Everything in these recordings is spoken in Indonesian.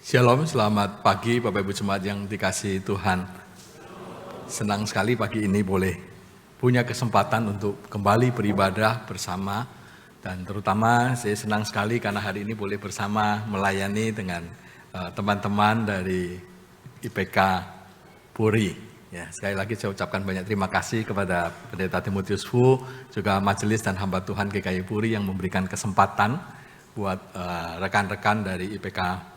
Shalom, selamat pagi Bapak Ibu Jemaat yang dikasihi Tuhan. Senang sekali pagi ini boleh punya kesempatan untuk kembali beribadah bersama. Dan terutama saya senang sekali karena hari ini boleh bersama melayani dengan teman-teman dari IPK Puri. Ya, sekali lagi saya ucapkan banyak terima kasih kepada Pendeta Timotius Fu, juga majelis dan hamba Tuhan GKI Puri yang memberikan kesempatan buat rekan-rekan dari IPK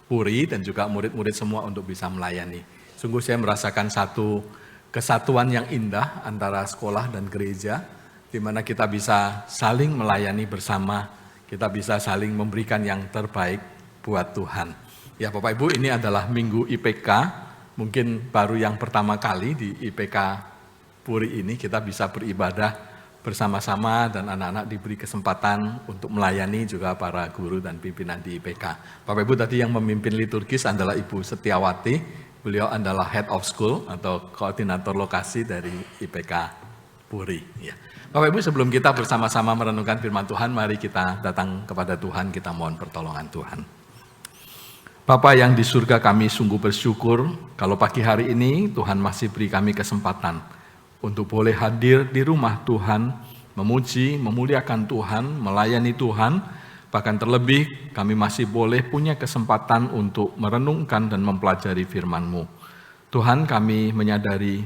Puri dan juga murid-murid semua untuk bisa melayani. Sungguh saya merasakan satu kesatuan yang indah antara sekolah dan gereja, di mana kita bisa saling melayani bersama, kita bisa saling memberikan yang terbaik buat Tuhan. Ya Bapak Ibu, ini adalah Minggu IPK, mungkin baru yang pertama kali di IPK Puri ini kita bisa beribadah bersama-sama dan anak-anak diberi kesempatan untuk melayani juga para guru dan pimpinan di IPK. Bapak Ibu tadi yang memimpin liturgis adalah Ibu Setiawati, beliau adalah Head of School atau koordinator lokasi dari IPK Puri. Ya. Bapak Ibu sebelum kita bersama-sama merenungkan firman Tuhan, mari kita datang kepada Tuhan, kita mohon pertolongan Tuhan. Bapa yang di surga, kami sungguh bersyukur kalau pagi hari ini Tuhan masih beri kami kesempatan untuk boleh hadir di rumah Tuhan, memuji, memuliakan Tuhan, melayani Tuhan, bahkan terlebih kami masih boleh punya kesempatan untuk merenungkan dan mempelajari firman-Mu. Tuhan, kami menyadari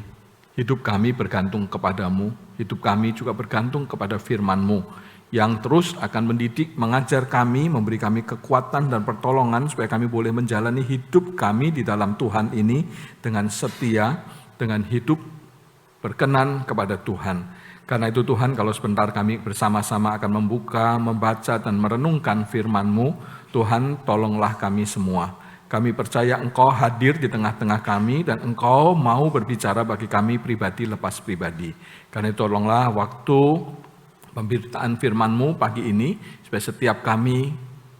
hidup kami bergantung kepadamu, hidup kami juga bergantung kepada firman-Mu, yang terus akan mendidik, mengajar kami, memberi kami kekuatan dan pertolongan supaya kami boleh menjalani hidup kami di dalam Tuhan ini dengan setia, dengan hidup berkenan kepada Tuhan. Karena itu Tuhan, kalau sebentar kami bersama-sama akan membuka, membaca dan merenungkan firman-Mu, Tuhan tolonglah kami semua. Kami percaya Engkau hadir di tengah-tengah kami dan Engkau mau berbicara bagi kami pribadi lepas pribadi. Karena itu tolonglah waktu pemberitaan firman-Mu pagi ini, supaya setiap kami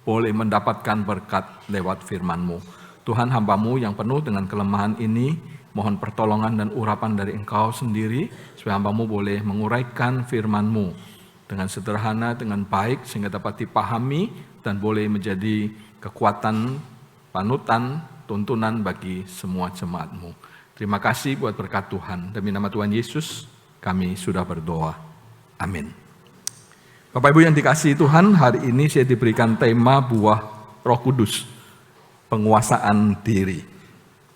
boleh mendapatkan berkat lewat firman-Mu. Tuhan, hamba-Mu yang penuh dengan kelemahan ini, mohon pertolongan dan urapan dari Engkau sendiri, supaya hamba-Mu boleh menguraikan firman-Mu dengan sederhana, dengan baik, sehingga dapat dipahami dan boleh menjadi kekuatan, panutan, tuntunan bagi semua jemaat-Mu. Terima kasih buat berkat Tuhan. Demi nama Tuhan Yesus, kami sudah berdoa. Amin. Bapak Ibu yang dikasihi Tuhan, hari ini saya diberikan tema buah Roh Kudus, penguasaan diri.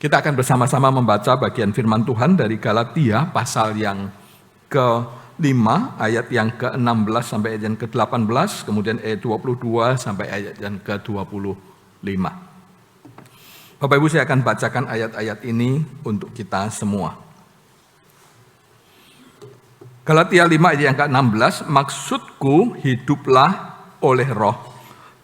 Kita akan bersama-sama membaca bagian firman Tuhan dari Galatia pasal yang ke-5 ayat yang ke-16 sampai ayat yang ke-18, kemudian ayat 22 sampai ayat yang ke-25. Bapak Ibu, saya akan bacakan ayat-ayat ini untuk kita semua. Galatia 5 ayat yang ke-16, maksudku hiduplah oleh roh,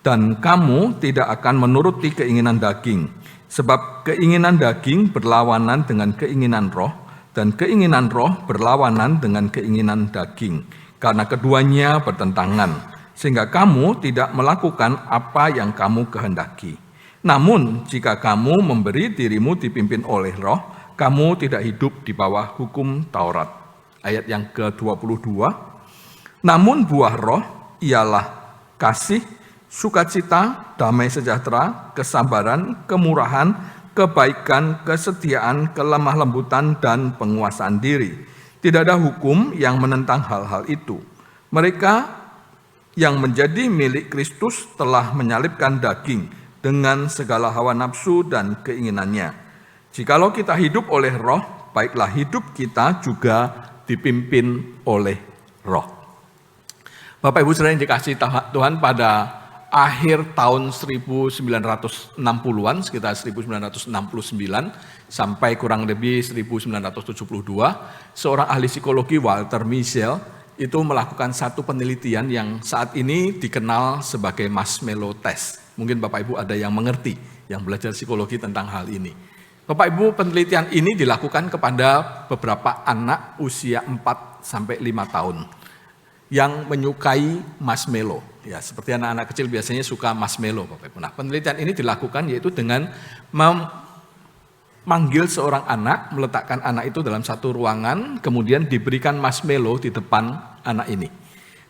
dan kamu tidak akan menuruti keinginan daging. Sebab keinginan daging berlawanan dengan keinginan roh, dan keinginan roh berlawanan dengan keinginan daging. Karena keduanya bertentangan, sehingga kamu tidak melakukan apa yang kamu kehendaki. Namun jika kamu memberi dirimu dipimpin oleh roh, kamu tidak hidup di bawah hukum Taurat. Ayat yang ke-22, namun buah roh ialah kasih, sukacita, damai sejahtera, kesabaran, kemurahan, kebaikan, kesetiaan, kelemah lembutan, dan penguasaan diri. Tidak ada hukum yang menentang hal-hal itu. Mereka yang menjadi milik Kristus telah menyalibkan daging dengan segala hawa nafsu dan keinginannya. Jikalau kita hidup oleh roh, baiklah hidup kita juga dipimpin oleh roh. Bapak Ibu saudara yang dikasihi Tuhan, pada akhir tahun 1960-an, sekitar 1969 sampai kurang lebih 1972, seorang ahli psikologi Walter Mischel itu melakukan satu penelitian yang saat ini dikenal sebagai marshmallow test. Mungkin Bapak Ibu ada yang mengerti, yang belajar psikologi tentang hal ini. Bapak Ibu, penelitian ini dilakukan kepada beberapa anak usia 4-5 tahun yang menyukai marshmallow. Ya, seperti anak-anak kecil biasanya suka marshmallow, Bapak Ibu. Nah, penelitian ini dilakukan yaitu dengan memanggil seorang anak, meletakkan anak itu dalam satu ruangan, kemudian diberikan marshmallow di depan anak ini.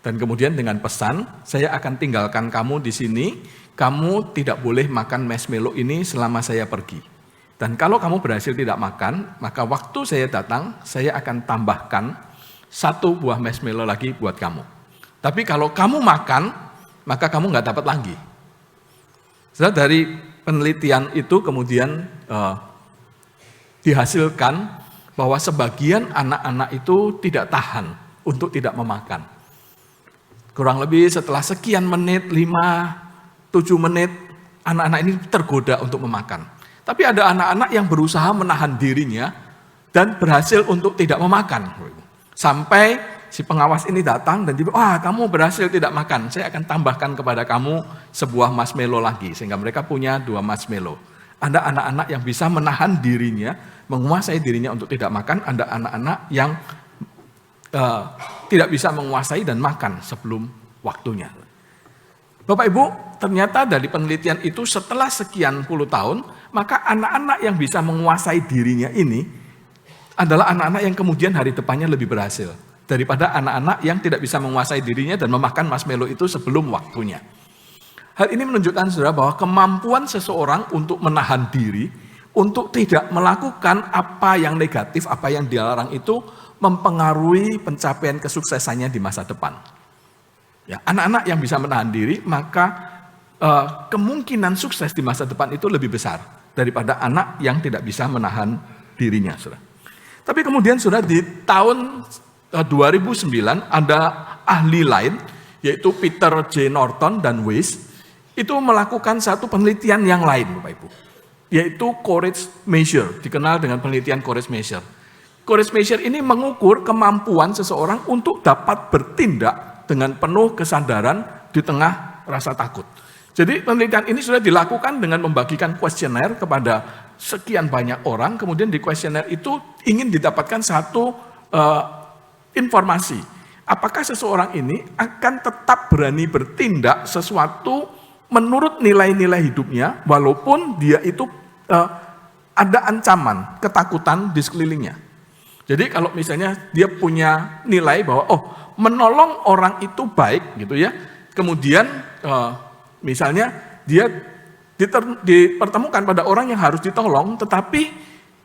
Dan kemudian dengan pesan, saya akan tinggalkan kamu di sini, kamu tidak boleh makan marshmallow ini selama saya pergi. Dan kalau kamu berhasil tidak makan, maka waktu saya datang, saya akan tambahkan 1 buah marshmallow lagi buat kamu. Tapi kalau kamu makan, maka kamu nggak dapat lagi. Setelah dari penelitian itu kemudian dihasilkan bahwa sebagian anak-anak itu tidak tahan untuk tidak memakan. Kurang lebih setelah sekian menit, 5-7 menit, anak-anak ini tergoda untuk memakan. Tapi ada anak-anak yang berusaha menahan dirinya dan berhasil untuk tidak memakan. Sampai si pengawas ini datang dan dia bilang, kamu berhasil tidak makan, saya akan tambahkan kepada kamu sebuah marshmallow lagi. Sehingga mereka punya 2 marshmallow. Ada anak-anak yang bisa menahan dirinya, menguasai dirinya untuk tidak makan. Ada anak-anak yang tidak bisa menguasai dan makan sebelum waktunya. Bapak Ibu, ternyata dari penelitian itu setelah sekian puluh tahun, maka anak-anak yang bisa menguasai dirinya ini adalah anak-anak yang kemudian hari depannya lebih berhasil daripada anak-anak yang tidak bisa menguasai dirinya dan memakan marshmallow itu sebelum waktunya. Hal ini menunjukkan saudara bahwa kemampuan seseorang untuk menahan diri, untuk tidak melakukan apa yang negatif, apa yang dilarang itu mempengaruhi pencapaian kesuksesannya di masa depan. Ya, anak-anak yang bisa menahan diri, maka kemungkinan sukses di masa depan itu lebih besar daripada anak yang tidak bisa menahan dirinya. Saudara. Tapi kemudian saudara, di tahun 2009 ada ahli lain, yaitu Peter J. Norton dan Weiss, itu melakukan satu penelitian yang lain, Bapak Ibu, yaitu courage measure, dikenal dengan penelitian courage measure. Courage measure ini mengukur kemampuan seseorang untuk dapat bertindak dengan penuh kesadaran di tengah rasa takut. Jadi penelitian ini sudah dilakukan dengan membagikan kuesioner kepada sekian banyak orang, kemudian di kuesioner itu ingin didapatkan satu informasi. Apakah seseorang ini akan tetap berani bertindak sesuatu menurut nilai-nilai hidupnya, walaupun dia itu ada ancaman, ketakutan di sekelilingnya. Jadi kalau misalnya dia punya nilai bahwa menolong orang itu baik gitu ya. Kemudian misalnya dia dipertemukan pada orang yang harus ditolong, tetapi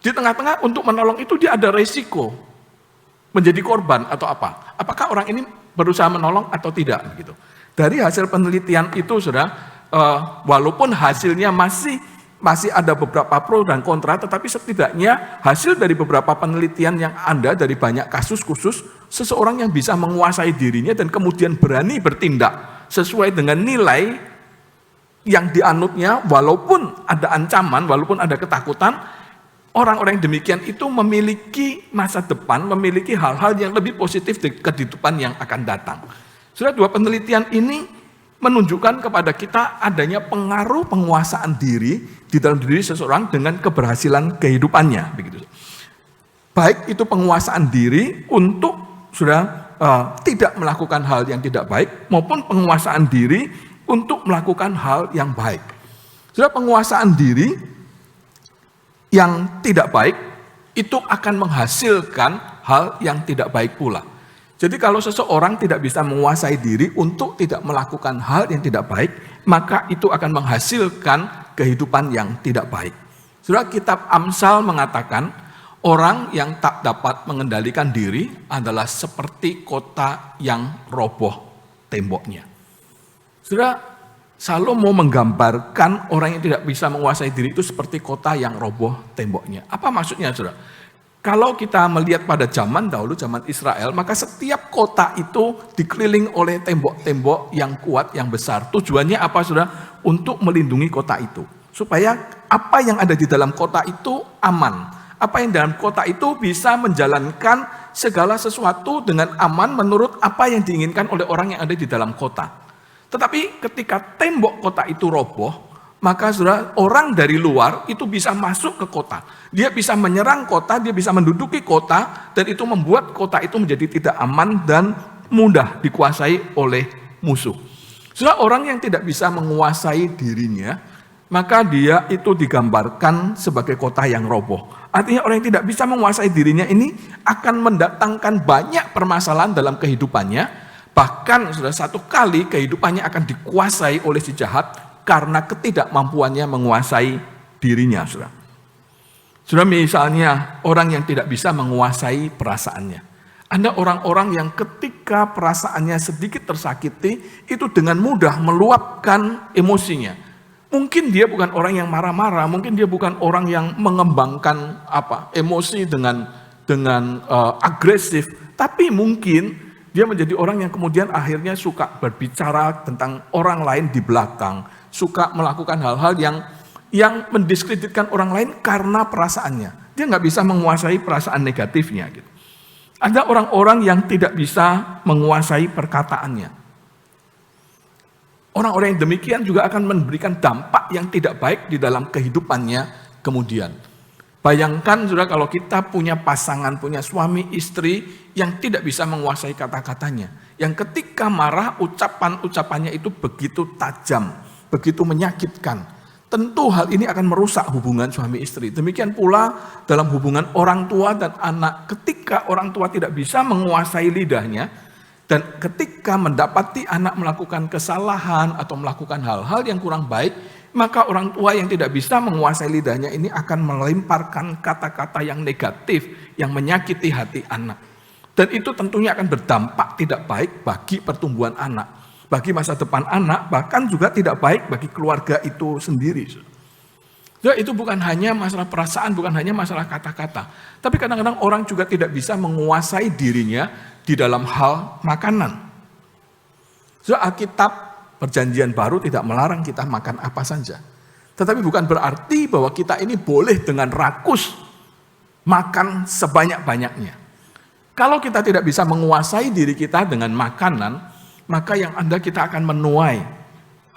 di tengah-tengah untuk menolong itu dia ada resiko menjadi korban atau apa. Apakah orang ini berusaha menolong atau tidak gitu. Dari hasil penelitian itu sudah walaupun hasilnya masih ada beberapa pro dan kontra, tetapi setidaknya hasil dari beberapa penelitian yang ada dari banyak kasus khusus, seseorang yang bisa menguasai dirinya dan kemudian berani bertindak sesuai dengan nilai yang dianutnya, walaupun ada ancaman, walaupun ada ketakutan, orang-orang yang demikian itu memiliki masa depan, memiliki hal-hal yang lebih positif di kehidupan yang akan datang. Sudah 2 penelitian ini menunjukkan kepada kita adanya pengaruh penguasaan diri di dalam diri seseorang dengan keberhasilan kehidupannya. Begitu. Baik itu penguasaan diri untuk tidak melakukan hal yang tidak baik, maupun penguasaan diri untuk melakukan hal yang baik. Penguasaan diri yang tidak baik itu akan menghasilkan hal yang tidak baik pula. Jadi kalau seseorang tidak bisa menguasai diri untuk tidak melakukan hal yang tidak baik, maka itu akan menghasilkan kehidupan yang tidak baik. Saudara, kitab Amsal mengatakan, orang yang tak dapat mengendalikan diri adalah seperti kota yang roboh temboknya. Saudara, Salomo menggambarkan orang yang tidak bisa menguasai diri itu seperti kota yang roboh temboknya. Apa maksudnya, saudara? Kalau kita melihat pada zaman dahulu, zaman Israel, maka setiap kota itu dikeliling oleh tembok-tembok yang kuat, yang besar. Tujuannya apa, saudara? Untuk melindungi kota itu. Supaya apa yang ada di dalam kota itu aman. Apa yang dalam kota itu bisa menjalankan segala sesuatu dengan aman menurut apa yang diinginkan oleh orang yang ada di dalam kota. Tetapi ketika tembok kota itu roboh, maka saudara, orang dari luar itu bisa masuk ke kota. Dia bisa menyerang kota, dia bisa menduduki kota, dan itu membuat kota itu menjadi tidak aman dan mudah dikuasai oleh musuh. Saudara, orang yang tidak bisa menguasai dirinya, maka dia itu digambarkan sebagai kota yang roboh. Artinya orang yang tidak bisa menguasai dirinya ini akan mendatangkan banyak permasalahan dalam kehidupannya, Bahkan sudah satu kali kehidupannya akan dikuasai oleh si jahat karena ketidakmampuannya menguasai dirinya. Sudah misalnya orang yang tidak bisa menguasai perasaannya. Ada orang-orang yang ketika perasaannya sedikit tersakiti, itu dengan mudah meluapkan emosinya. Mungkin dia bukan orang yang marah-marah, mungkin dia bukan orang yang mengembangkan emosi dengan agresif, tapi mungkin dia menjadi orang yang kemudian akhirnya suka berbicara tentang orang lain di belakang, suka melakukan hal-hal yang mendiskreditkan orang lain karena perasaannya. Dia nggak bisa menguasai perasaan negatifnya gitu. Ada orang-orang yang tidak bisa menguasai perkataannya. Orang-orang yang demikian juga akan memberikan dampak yang tidak baik di dalam kehidupannya kemudian. Bayangkan saudara kalau kita punya pasangan, punya suami, istri yang tidak bisa menguasai kata-katanya. Yang ketika marah, ucapan-ucapannya itu begitu tajam, begitu menyakitkan. Tentu hal ini akan merusak hubungan suami istri. Demikian pula dalam hubungan orang tua dan anak. Ketika orang tua tidak bisa menguasai lidahnya, dan ketika mendapati anak melakukan kesalahan atau melakukan hal-hal yang kurang baik, maka orang tua yang tidak bisa menguasai lidahnya ini akan melemparkan kata-kata yang negatif, yang menyakiti hati anak. Dan itu tentunya akan berdampak tidak baik bagi pertumbuhan anak. Bagi masa depan anak, bahkan juga tidak baik bagi keluarga itu sendiri. Jadi itu bukan hanya masalah perasaan, bukan hanya masalah kata-kata. Tapi kadang-kadang orang juga tidak bisa menguasai dirinya di dalam hal makanan. So, Alkitab Perjanjian Baru tidak melarang kita makan apa saja. Tetapi bukan berarti bahwa kita ini boleh dengan rakus makan sebanyak-banyaknya. Kalau kita tidak bisa menguasai diri kita dengan makanan, maka yang ada kita akan menuai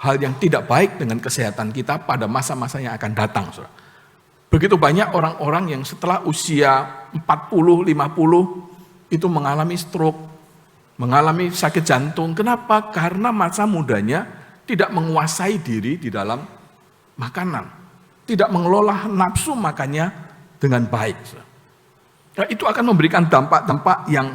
hal yang tidak baik dengan kesehatan kita pada masa-masa yang akan datang. Begitu banyak orang-orang yang setelah usia 40, 50 itu mengalami stroke, mengalami sakit jantung. Kenapa? Karena masa mudanya tidak menguasai diri di dalam makanan. Tidak mengelola nafsu makannya dengan baik. Nah, itu akan memberikan dampak-dampak yang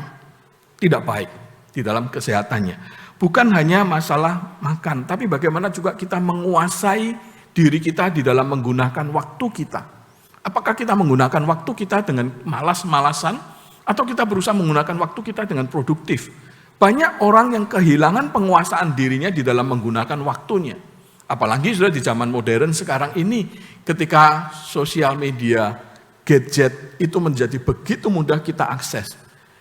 tidak baik di dalam kesehatannya. Bukan hanya masalah makan, tapi bagaimana juga kita menguasai diri kita di dalam menggunakan waktu kita. Apakah kita menggunakan waktu kita dengan malas-malasan, atau kita berusaha menggunakan waktu kita dengan produktif. Banyak orang yang kehilangan penguasaan dirinya di dalam menggunakan waktunya. Apalagi sudah di zaman modern sekarang ini, ketika sosial media, gadget itu menjadi begitu mudah kita akses.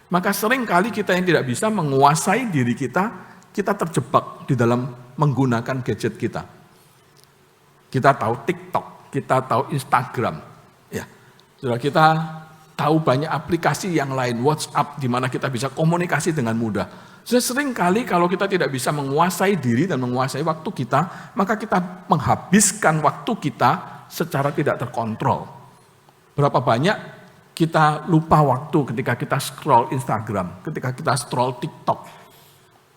Maka sering kali kita yang tidak bisa menguasai diri kita terjebak di dalam menggunakan gadget kita. Kita tahu TikTok, kita tahu Instagram, ya. Sudah kita tahu banyak aplikasi yang lain, WhatsApp, di mana kita bisa komunikasi dengan mudah. Sudah sering kali kalau kita tidak bisa menguasai diri dan menguasai waktu kita, maka kita menghabiskan waktu kita secara tidak terkontrol. Berapa banyak kita lupa waktu ketika kita scroll Instagram, ketika kita scroll TikTok.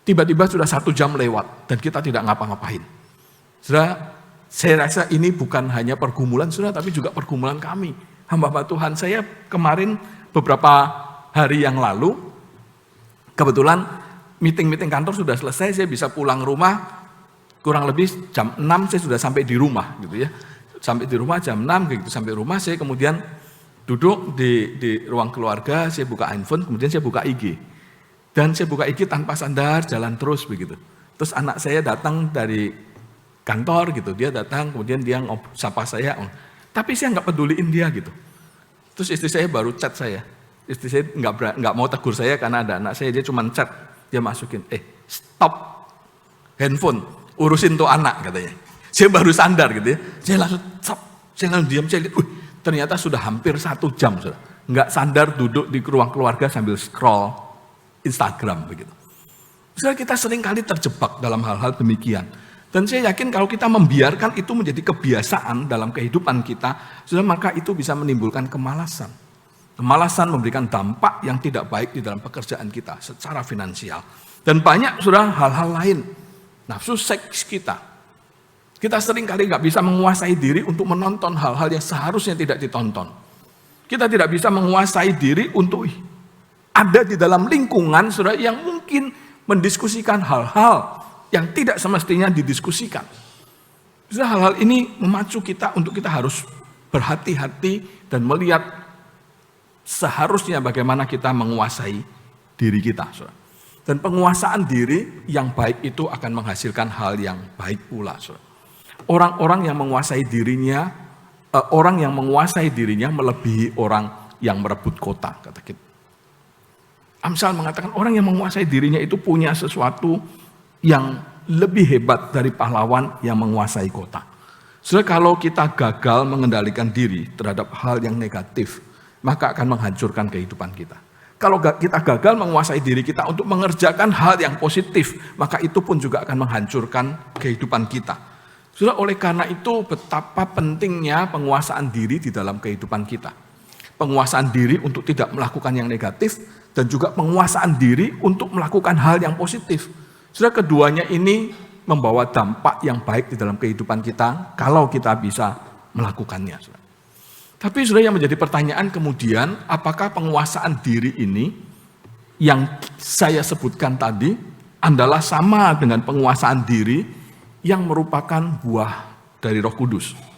Tiba-tiba sudah 1 jam lewat dan kita tidak ngapa-ngapain. Saudara, saya rasa ini bukan hanya pergumulan saudara, tapi juga pergumulan kami. Hamba Tuhan, saya kemarin beberapa hari yang lalu, kebetulan meeting kantor sudah selesai, saya bisa pulang rumah kurang lebih jam 6 saya sudah sampai di rumah gitu ya. Sampai di rumah jam 6 gitu, sampai rumah saya kemudian duduk di ruang keluarga, saya buka handphone, kemudian saya buka IG. Dan saya buka IG tanpa sadar, jalan terus begitu. Terus anak saya datang dari kantor gitu, dia datang kemudian dia sapa saya. Tapi saya nggak peduliin dia gitu. Terus istri saya baru chat saya. Istri saya nggak mau tegur saya karena ada anak saya, dia cuma chat. Dia masukin, stop handphone, urusin tuh anak katanya. Saya baru sadar gitu ya. Saya langsung stop, saya langsung diam, saya lihat, ternyata sudah hampir 1 jam. Nggak sadar duduk di ruang keluarga sambil scroll Instagram begitu. Saudara, kita sering kali terjebak dalam hal-hal demikian. Dan saya yakin kalau kita membiarkan itu menjadi kebiasaan dalam kehidupan kita, saudara, maka itu bisa menimbulkan kemalasan. Kemalasan memberikan dampak yang tidak baik di dalam pekerjaan kita secara finansial. Dan banyak saudara hal-hal lain. Nafsu seks kita. Kita sering kali nggak bisa menguasai diri untuk menonton hal-hal yang seharusnya tidak ditonton. Kita tidak bisa menguasai diri untuk ada di dalam lingkungan saudara yang mungkin mendiskusikan hal-hal yang tidak semestinya didiskusikan. Hal-hal ini memacu kita untuk kita harus berhati-hati dan melihat seharusnya bagaimana kita menguasai diri kita. Dan penguasaan diri yang baik itu akan menghasilkan hal yang baik pula. Orang-orang yang menguasai dirinya, orang yang menguasai dirinya melebihi orang yang merebut kota, kata kita. Amsal mengatakan orang yang menguasai dirinya itu punya sesuatu yang lebih hebat dari pahlawan yang menguasai kota. Saudara, kalau kita gagal mengendalikan diri terhadap hal yang negatif, maka akan menghancurkan kehidupan kita. Kalau kita gagal menguasai diri kita untuk mengerjakan hal yang positif, maka itu pun juga akan menghancurkan kehidupan kita. Saudara, oleh karena itu betapa pentingnya penguasaan diri di dalam kehidupan kita. Penguasaan diri untuk tidak melakukan yang negatif, dan juga penguasaan diri untuk melakukan hal yang positif. Saudara, keduanya ini membawa dampak yang baik di dalam kehidupan kita kalau kita bisa melakukannya. Saudara. Tapi saudara, yang menjadi pertanyaan kemudian, apakah penguasaan diri ini yang saya sebutkan tadi adalah sama dengan penguasaan diri yang merupakan buah dari Roh Kudus?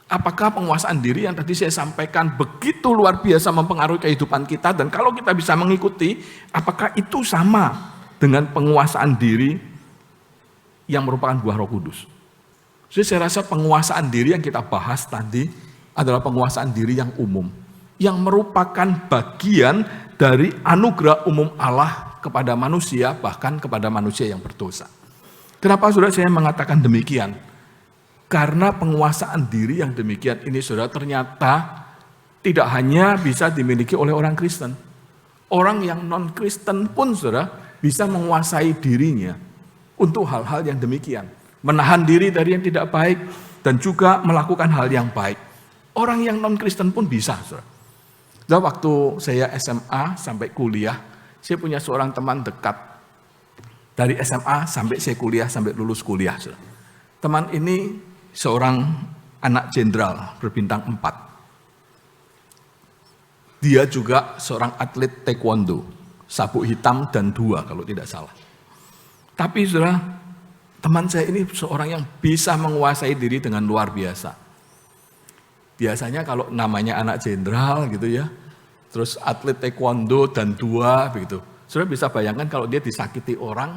Apakah penguasaan diri yang tadi saya sampaikan begitu luar biasa mempengaruhi kehidupan kita, dan kalau kita bisa mengikuti, apakah itu sama dengan penguasaan diri yang merupakan buah Roh Kudus? Jadi saya rasa penguasaan diri yang kita bahas tadi adalah penguasaan diri yang umum, yang merupakan bagian dari anugerah umum Allah kepada manusia, bahkan kepada manusia yang berdosa. Kenapa saudara saya mengatakan demikian? Karena penguasaan diri yang demikian ini saudara ternyata tidak hanya bisa dimiliki oleh orang Kristen. Orang yang non-Kristen pun saudara bisa menguasai dirinya untuk hal-hal yang demikian. Menahan diri dari yang tidak baik dan juga melakukan hal yang baik. Orang yang non-Kristen pun bisa saudara. Dan waktu saya SMA sampai kuliah, saya punya seorang teman dekat. Dari SMA sampai saya kuliah, sampai lulus kuliah saudara. Teman ini seorang anak jenderal berbintang 4. Dia juga seorang atlet taekwondo, sabuk hitam dan 2 kalau tidak salah. Tapi saudara, teman saya ini seorang yang bisa menguasai diri dengan luar biasa. Biasanya kalau namanya anak jenderal gitu ya, terus atlet taekwondo dan 2 begitu. Saudara bisa bayangkan kalau dia disakiti orang,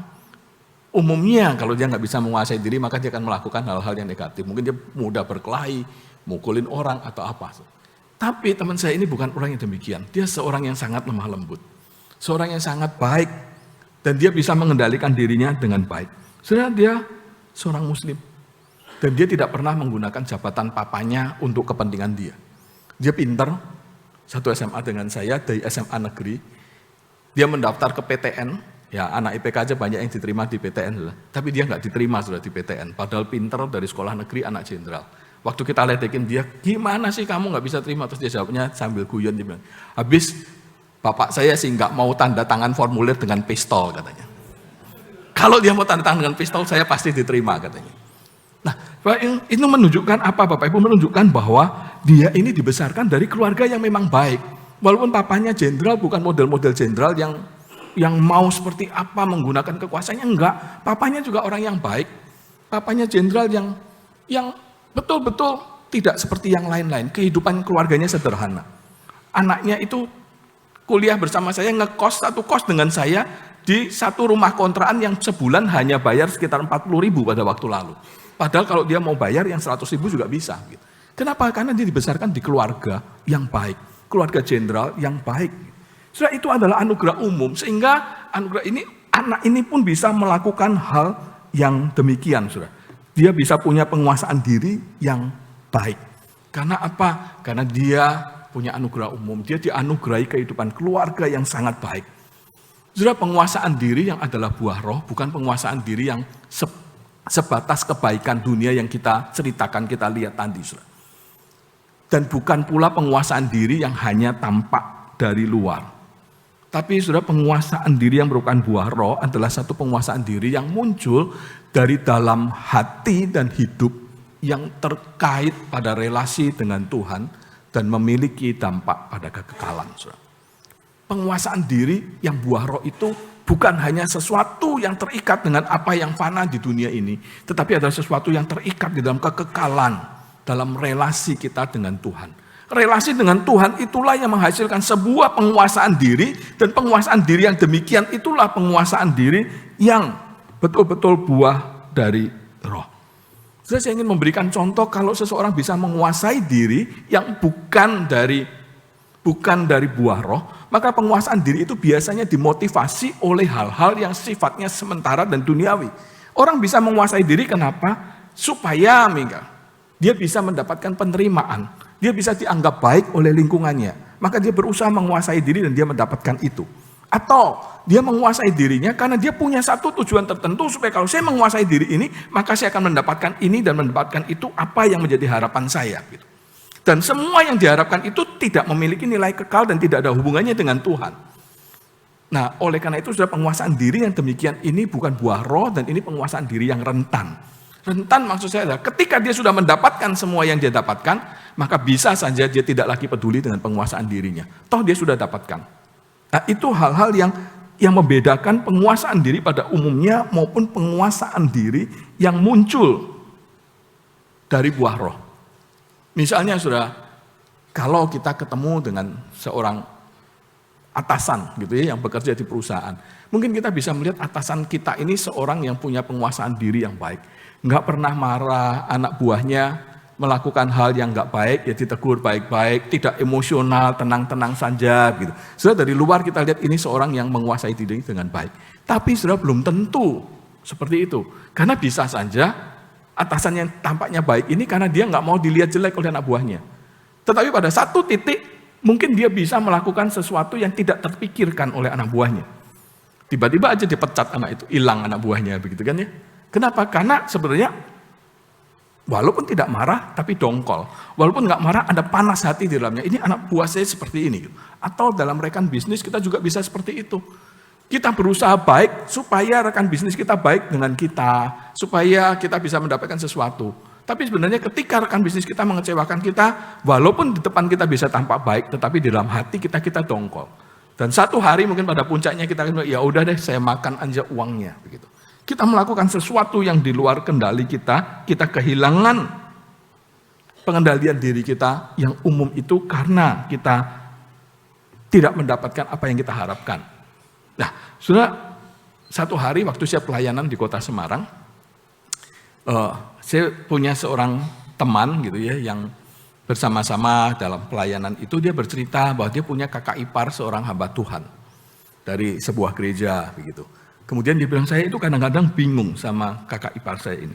umumnya kalau dia nggak bisa menguasai diri, maka dia akan melakukan hal-hal yang negatif. Mungkin dia mudah berkelahi, mukulin orang atau apa. Tapi teman saya ini bukan orang yang demikian. Dia seorang yang sangat lemah lembut. Seorang yang sangat baik. Dan dia bisa mengendalikan dirinya dengan baik. Saudara, dia seorang muslim. Dan dia tidak pernah menggunakan jabatan papanya untuk kepentingan dia. Dia pintar, satu SMA dengan saya, dari SMA negeri. Dia mendaftar ke PTN. Ya, anak IPK aja banyak yang diterima di PTN, saudara. Tapi dia nggak diterima sudah di PTN. Padahal pinter dari sekolah negeri, anak jenderal. Waktu kita ledekin dia, gimana sih kamu nggak bisa terima? Terus dia jawabnya sambil guyon, dia bilang, habis bapak saya sih nggak mau tanda tangan formulir dengan pistol katanya. Kalau dia mau tanda tangan dengan pistol, saya pasti diterima katanya. Nah, itu menunjukkan apa Bapak Ibu? Menunjukkan bahwa dia ini dibesarkan dari keluarga yang memang baik. Walaupun papanya jenderal, bukan model-model jenderal yang mau seperti apa menggunakan kekuasaannya, enggak. Papanya juga orang yang baik. Papanya jenderal yang betul-betul tidak seperti yang lain-lain. Kehidupan keluarganya sederhana. Anaknya itu kuliah bersama saya, ngekos satu kos dengan saya di satu rumah kontrakan yang sebulan hanya bayar sekitar 40.000 pada waktu lalu. Padahal kalau dia mau bayar yang 100.000 juga bisa. Kenapa? Karena dia dibesarkan di keluarga yang baik. Keluarga jenderal yang baik. Saudara, itu adalah anugerah umum, sehingga anugerah ini, anak ini pun bisa melakukan hal yang demikian, saudara. Dia bisa punya penguasaan diri yang baik. Karena apa? Karena dia punya anugerah umum, dia dianugerahi kehidupan keluarga yang sangat baik. Saudara, penguasaan diri yang adalah buah roh, bukan penguasaan diri yang sebatas kebaikan dunia yang kita ceritakan, kita lihat tadi, saudara. Dan bukan pula penguasaan diri yang hanya tampak dari luar. Tapi saudara, penguasaan diri yang merupakan buah roh adalah satu penguasaan diri yang muncul dari dalam hati dan hidup yang terkait pada relasi dengan Tuhan dan memiliki dampak pada kekekalan. Saudara. Penguasaan diri yang buah roh itu bukan hanya sesuatu yang terikat dengan apa yang fana di dunia ini, tetapi adalah sesuatu yang terikat di dalam kekekalan, dalam relasi kita dengan Tuhan. Relasi dengan Tuhan itulah yang menghasilkan sebuah penguasaan diri, dan penguasaan diri yang demikian itulah penguasaan diri yang betul-betul buah dari Roh. Saya ingin memberikan contoh kalau seseorang bisa menguasai diri yang bukan dari buah roh, maka penguasaan diri itu biasanya dimotivasi oleh hal-hal yang sifatnya sementara dan duniawi. Orang bisa menguasai diri kenapa? Supaya dia bisa mendapatkan penerimaan, dia bisa dianggap baik oleh lingkungannya, maka dia berusaha menguasai diri dan dia mendapatkan itu. Atau dia menguasai dirinya karena dia punya satu tujuan tertentu, supaya kalau saya menguasai diri ini, maka saya akan mendapatkan ini dan mendapatkan itu, apa yang menjadi harapan saya. Dan semua yang diharapkan itu tidak memiliki nilai kekal dan tidak ada hubungannya dengan Tuhan. Nah, oleh karena itu sudah penguasaan diri yang demikian ini bukan buah roh, dan ini penguasaan diri yang rentan. Rentan maksud saya adalah ketika dia sudah mendapatkan semua yang dia dapatkan, maka bisa saja dia tidak lagi peduli dengan penguasaan dirinya. Toh dia sudah dapatkan. Nah, itu hal-hal yang membedakan penguasaan diri pada umumnya maupun penguasaan diri yang muncul dari buah roh. Misalnya kalau kita ketemu dengan seorang atasan gitu ya, yang bekerja di perusahaan, mungkin kita bisa melihat atasan kita ini seorang yang punya penguasaan diri yang baik, nggak pernah marah, anak buahnya melakukan hal yang nggak baik ya ditegur baik-baik, tidak emosional, tenang-tenang saja gitu. Sudah dari luar kita lihat ini seorang yang menguasai diri dengan baik, tapi sudah belum tentu seperti itu, karena bisa saja atasan yang tampaknya baik ini karena dia nggak mau dilihat jelek oleh anak buahnya. Tetapi pada satu titik mungkin dia bisa melakukan sesuatu yang tidak terpikirkan oleh anak buahnya. Tiba-tiba aja dipecat anak itu, hilang anak buahnya begitu kan ya. Kenapa? Karena sebenarnya walaupun tidak marah tapi dongkol. Walaupun nggak marah ada panas hati di dalamnya. Ini anak buah saya seperti ini. Atau dalam rekan bisnis kita juga bisa seperti itu. Kita berusaha baik supaya rekan bisnis kita baik dengan kita, supaya kita bisa mendapatkan sesuatu. Tapi sebenarnya ketika rekan bisnis kita mengecewakan kita, walaupun di depan kita bisa tampak baik, tetapi di dalam hati kita dongkol. Dan satu hari mungkin pada puncaknya kita akan, ya udah deh saya makan aja uangnya begitu. Kita melakukan sesuatu yang di luar kendali kita kehilangan pengendalian diri kita yang umum itu karena kita tidak mendapatkan apa yang kita harapkan. Nah, sudah satu hari waktu saya pelayanan di kota Semarang, saya punya seorang teman gitu ya yang bersama-sama dalam pelayanan itu, dia bercerita bahwa dia punya kakak ipar seorang hamba Tuhan dari sebuah gereja begitu. Kemudian dia bilang, saya itu kadang-kadang bingung sama kakak ipar saya ini.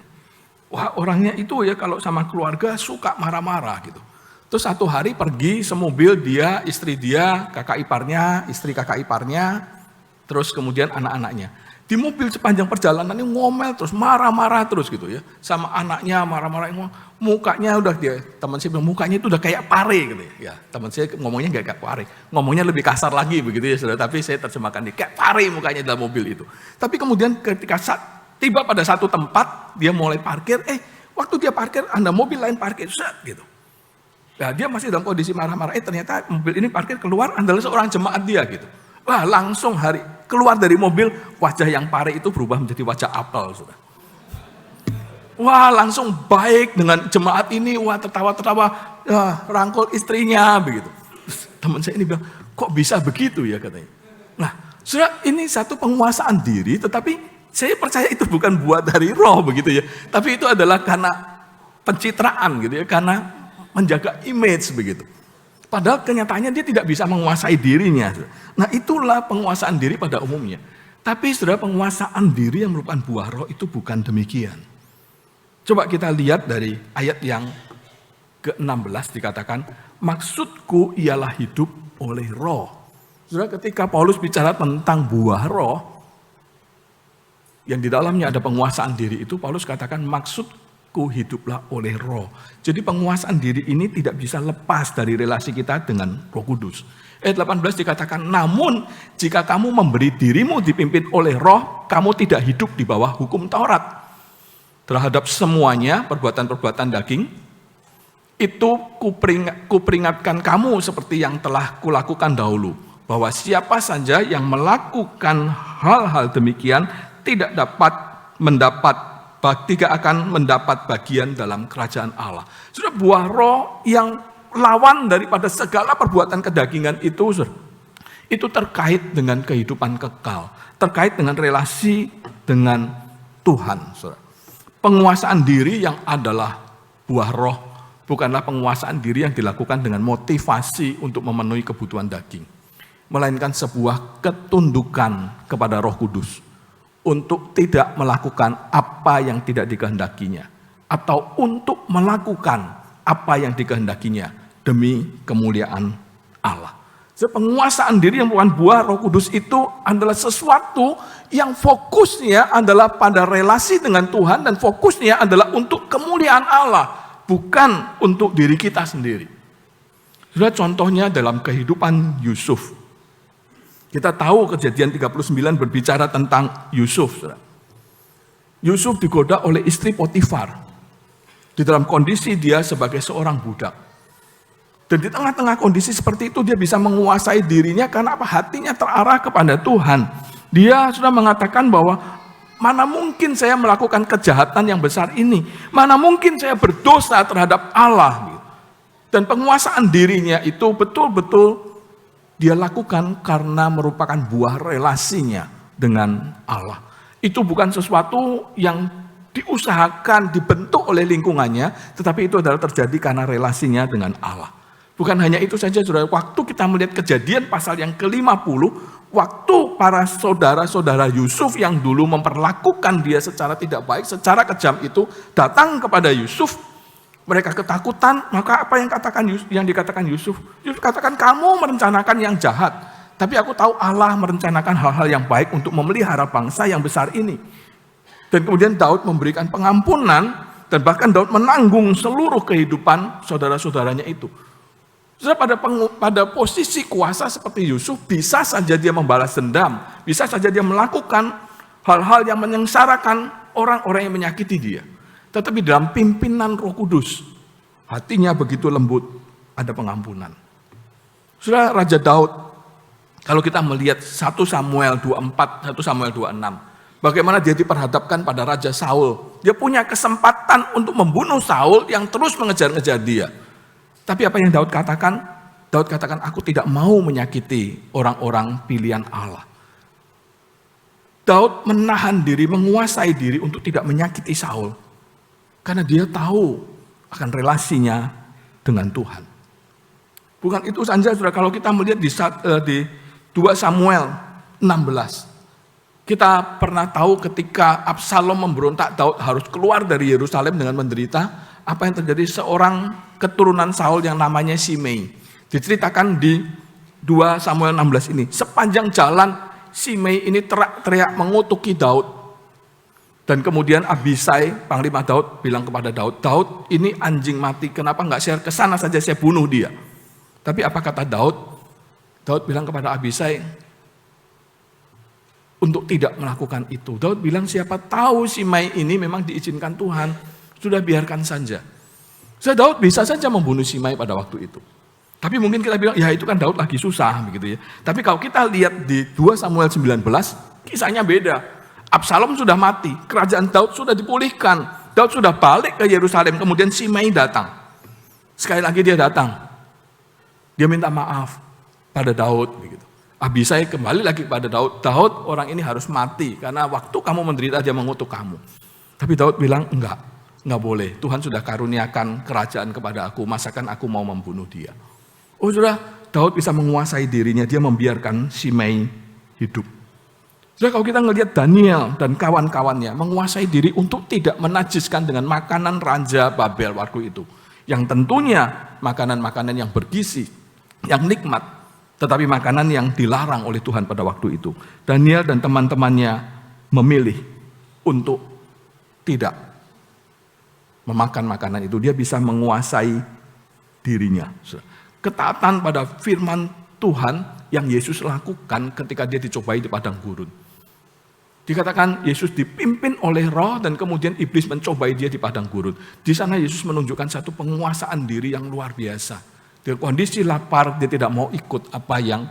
Wah, orangnya itu ya kalau sama keluarga suka marah-marah gitu. Terus satu hari pergi semobil dia, istri dia, kakak iparnya, istri kakak iparnya, terus kemudian anak-anaknya. Di mobil sepanjang perjalanan ini ngomel terus, marah-marah terus gitu ya. Sama anaknya marah-marah, mukanya udah dia, teman saya bilang mukanya itu udah kayak pare gitu ya. Ya, teman saya ngomongnya nggak kayak pare, ngomongnya lebih kasar lagi begitu ya saudara. Tapi saya terjemahkan nih, kayak pare mukanya dalam mobil itu. Tapi kemudian ketika tiba pada satu tempat, dia mulai parkir, waktu dia parkir, ada mobil lain parkir, gitu. Nah, dia masih dalam kondisi marah-marah, ternyata mobil ini parkir keluar adalah seorang jemaat dia gitu. Wah, langsung keluar dari mobil, wajah yang pare itu berubah menjadi wajah apel, saudara. Wah, langsung baik dengan jemaat ini, wah tertawa-tertawa, rangkul istrinya, begitu. Terus, teman saya ini bilang, kok bisa begitu ya katanya. Nah, saudara, ini satu penguasaan diri, tetapi saya percaya itu bukan buat dari roh begitu ya. Tapi itu adalah karena pencitraan gitu ya, karena menjaga image begitu. Padahal kenyataannya dia tidak bisa menguasai dirinya. Nah, itulah penguasaan diri pada umumnya. Tapi saudara, penguasaan diri yang merupakan buah roh itu bukan demikian. Coba kita lihat dari ayat yang ke-16 dikatakan, maksudku ialah hidup oleh roh. Saudara, ketika Paulus bicara tentang buah roh, yang di dalamnya ada penguasaan diri itu, Paulus katakan maksudku hiduplah oleh roh. Jadi penguasaan diri ini tidak bisa lepas dari relasi kita dengan Roh Kudus. Ayat 18 dikatakan, namun jika kamu memberi dirimu dipimpin oleh roh, kamu tidak hidup di bawah hukum Taurat. Terhadap semuanya perbuatan-perbuatan daging, itu kuperingatkan kamu seperti yang telah kulakukan dahulu. bahwa siapa saja yang melakukan hal-hal demikian tidak akan mendapat bagian dalam kerajaan Allah. Sudah, buah roh yang lawan daripada segala perbuatan kedagingan itu terkait dengan kehidupan kekal, terkait dengan relasi dengan Tuhan. Penguasaan diri yang adalah buah roh bukanlah penguasaan diri yang dilakukan dengan motivasi untuk memenuhi kebutuhan daging, melainkan sebuah ketundukan kepada Roh Kudus untuk tidak melakukan apa yang tidak dikehendakinya, atau untuk melakukan apa yang dikehendakinya demi kemuliaan Allah. Penguasaan diri yang bukan buah Roh Kudus itu adalah sesuatu yang fokusnya adalah pada relasi dengan Tuhan dan fokusnya adalah untuk kemuliaan Allah, bukan untuk diri kita sendiri. Sudah, contohnya dalam kehidupan Yusuf. Kita tahu Kejadian 39 berbicara tentang Yusuf. Yusuf digoda oleh istri Potifar di dalam kondisi dia sebagai seorang budak. Dan di tengah-tengah kondisi seperti itu dia bisa menguasai dirinya karena apa? Hatinya terarah kepada Tuhan. Dia sudah mengatakan bahwa mana mungkin saya melakukan kejahatan yang besar ini? Mana mungkin saya berdosa terhadap Allah? Dan penguasaan dirinya itu betul-betul dia lakukan karena merupakan buah relasinya dengan Allah. Itu bukan sesuatu yang diusahakan, dibentuk oleh lingkungannya, tetapi itu adalah terjadi karena relasinya dengan Allah. Bukan hanya itu saja, saudara. Waktu kita melihat Kejadian pasal yang ke-50, waktu para saudara-saudara Yusuf yang dulu memperlakukan dia secara tidak baik, secara kejam itu datang kepada Yusuf, mereka ketakutan. Maka apa yang dikatakan Yusuf? Yusuf katakan, kamu merencanakan yang jahat, tapi aku tahu Allah merencanakan hal-hal yang baik untuk memelihara bangsa yang besar ini. Dan kemudian Daud memberikan pengampunan, dan bahkan Daud menanggung seluruh kehidupan saudara-saudaranya itu. Pada posisi kuasa seperti Yusuf, bisa saja dia membalas dendam, bisa saja dia melakukan hal-hal yang menyengsarakan orang-orang yang menyakiti dia. Tetapi dalam pimpinan Roh Kudus, hatinya begitu lembut, ada pengampunan. Saudara, Raja Daud, kalau kita melihat 1 Samuel 24, 1 Samuel 26, bagaimana dia diperhadapkan pada Raja Saul. Dia punya kesempatan untuk membunuh Saul yang terus mengejar-ngejar dia. Tapi apa yang Daud katakan? Daud katakan, aku tidak mau menyakiti orang-orang pilihan Allah. Daud menahan diri, menguasai diri untuk tidak menyakiti Saul. Karena dia tahu akan relasinya dengan Tuhan. Bukan itu saja, saudara, kalau kita melihat di 2 Samuel 16. Kita pernah tahu ketika Absalom memberontak, Daud harus keluar dari Yerusalem dengan menderita. Apa yang terjadi? Seorang keturunan Saul yang namanya Simei. Diceritakan di 2 Samuel 16 ini. Sepanjang jalan Simei ini teriak-teriak mengutuki Daud. Dan kemudian Abisai, Panglima Daud, bilang kepada Daud, Daud ini anjing mati, kenapa enggak saya kesana saja, saya bunuh dia. Tapi apa kata Daud? Daud bilang kepada Abisai untuk tidak melakukan itu. Daud bilang, siapa tahu Simei ini memang diizinkan Tuhan. Sudah, biarkan saja. Daud bisa saja membunuh Simei pada waktu itu. Tapi mungkin kita bilang, ya itu kan Daud lagi susah begitu ya. Tapi kalau kita lihat di 2 Samuel 19, kisahnya beda. Absalom sudah mati, kerajaan Daud sudah dipulihkan. Daud sudah balik ke Yerusalem, kemudian Simei datang. Sekali lagi dia datang. Dia minta maaf pada Daud begitu. Abisai kembali lagi kepada Daud. Daud, orang ini harus mati karena waktu kamu menderita dia mengutuk kamu. Tapi Daud bilang, enggak boleh. Tuhan sudah karuniakan kerajaan kepada aku, masakan aku mau membunuh dia. Oh sudah, Daud bisa menguasai dirinya, dia membiarkan Simei hidup. Sudah, kalau kita ngelihat Daniel dan kawan-kawannya menguasai diri untuk tidak menajiskan dengan makanan Raja Babel waktu itu. Yang tentunya makanan-makanan yang bergizi, yang nikmat, tetapi makanan yang dilarang oleh Tuhan pada waktu itu. Daniel dan teman-temannya memilih untuk tidak memakan makanan itu. Dia bisa menguasai dirinya. Ketaatan pada firman Tuhan yang Yesus lakukan ketika dia dicobai di padang gurun. Dikatakan Yesus dipimpin oleh Roh dan kemudian iblis mencobai dia di padang gurun. Di sana Yesus menunjukkan satu penguasaan diri yang luar biasa. Di kondisi lapar dia tidak mau ikut apa yang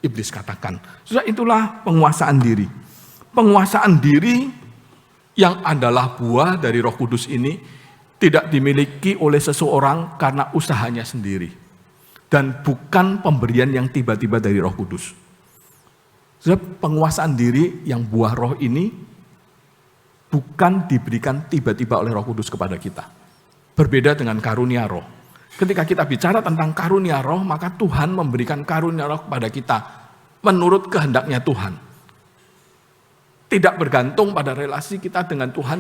iblis katakan. Saudara, itulah penguasaan diri. Penguasaan diri yang adalah buah dari Roh Kudus ini tidak dimiliki oleh seseorang karena usahanya sendiri. Dan bukan pemberian yang tiba-tiba dari Roh Kudus. Saudara, penguasaan diri yang buah roh ini bukan diberikan tiba-tiba oleh Roh Kudus kepada kita. Berbeda dengan karunia roh. Ketika kita bicara tentang karunia roh, maka Tuhan memberikan karunia roh kepada kita menurut kehendaknya Tuhan. Tidak bergantung pada relasi kita dengan Tuhan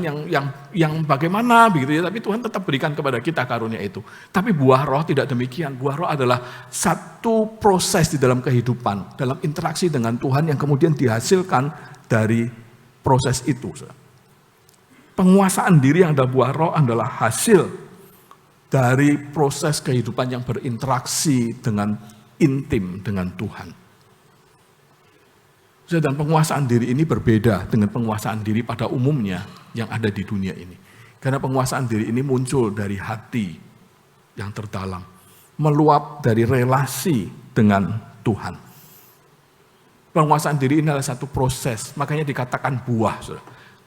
yang bagaimana begitu ya, tapi Tuhan tetap berikan kepada kita karunia itu. Tapi buah roh tidak demikian. Buah roh adalah satu proses di dalam kehidupan, dalam interaksi dengan Tuhan yang kemudian dihasilkan dari proses itu. Penguasaan diri yang ada buah roh adalah hasil dari proses kehidupan yang berinteraksi dengan intim dengan Tuhan. Dan penguasaan diri ini berbeda dengan penguasaan diri pada umumnya yang ada di dunia ini. Karena penguasaan diri ini muncul dari hati yang terdalam, meluap dari relasi dengan Tuhan. Penguasaan diri ini adalah satu proses, makanya dikatakan buah.